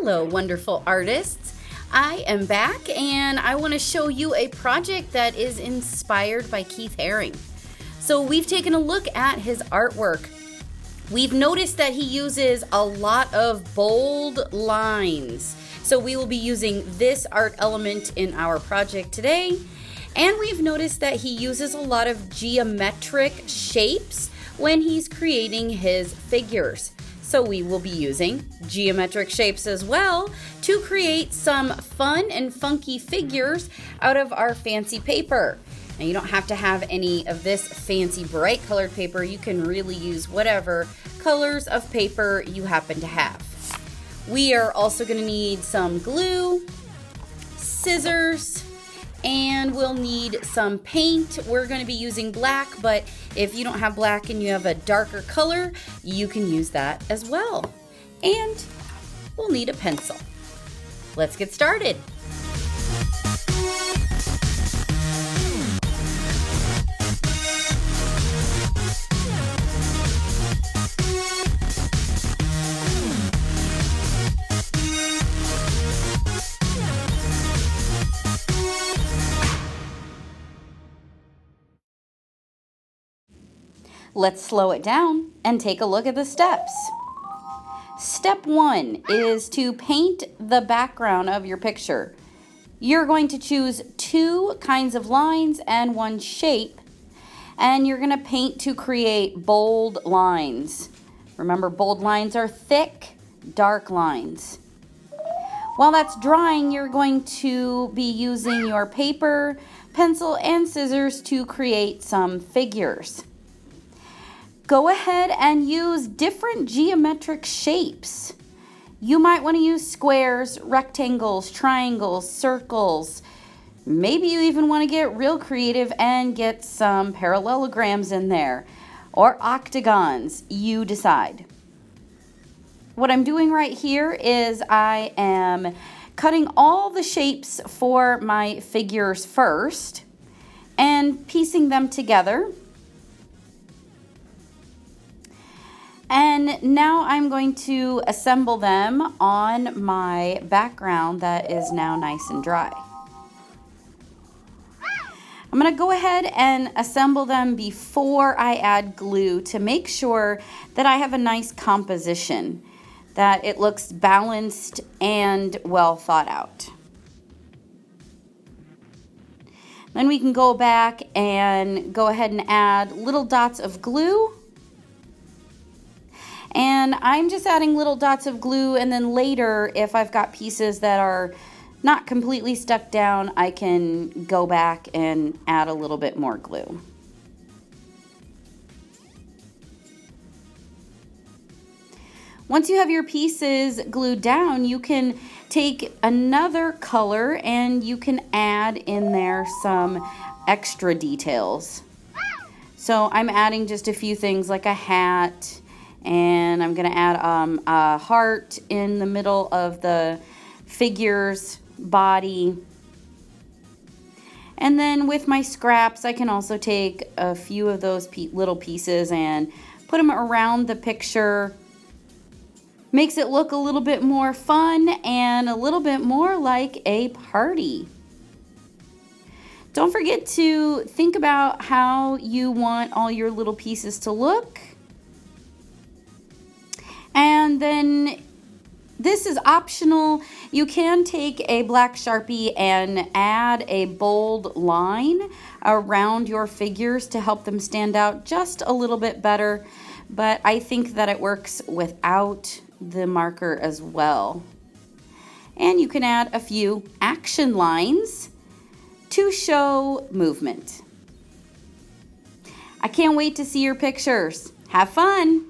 Hello, wonderful artists. I am back and I want to show you a project that is inspired by Keith Haring. So we've taken a look at his artwork. We've noticed that he uses a lot of bold lines. So we will be using this art element in our project today. And we've noticed that he uses a lot of geometric shapes when he's creating his figures. So we will be using geometric shapes as well to create some fun and funky figures out of our fancy paper. Now you don't have to have any of this fancy bright colored paper. You can really use whatever colors of paper you happen to have. We are also going to need some glue, scissors, and we'll need some paint. We're going to be using black, but if you don't have black and you have a darker color, you can use that as well. And we'll need a pencil. Let's get started. Let's slow it down and take a look at the steps. Step 1 is to paint the background of your picture. You're going to choose 2 kinds of lines and 1 shape, and you're going to paint to create bold lines. Remember, bold lines are thick, dark lines. While that's drying, you're going to be using your paper, pencil, and scissors to create some figures. Go ahead and use different geometric shapes. You might want to use squares, rectangles, triangles, circles. Maybe you even want to get real creative and get some parallelograms in there, or octagons. You decide. What I'm doing right here is I am cutting all the shapes for my figures first and piecing them together. And now I'm going to assemble them on my background that is now nice and dry. I'm going to go ahead and assemble them before I add glue to make sure that I have a nice composition, that it looks balanced and well thought out. Then we can go back and go ahead and add little dots of glue. And I'm just adding little dots of glue, and then later, if I've got pieces that are not completely stuck down, I can go back and add a little bit more glue. Once you have your pieces glued down, you can take another color and you can add in there some extra details. So I'm adding just a few things like a hat, and I'm going to add a heart in the middle of the figure's body. And then with my scraps, I can also take a few of those little pieces and put them around the picture. Makes it look a little bit more fun and a little bit more like a party. Don't forget to think about how you want all your little pieces to look. And then this is optional. You can take a black Sharpie and add a bold line around your figures to help them stand out just a little bit better. But I think that it works without the marker as well. And you can add a few action lines to show movement. I can't wait to see your pictures. Have fun!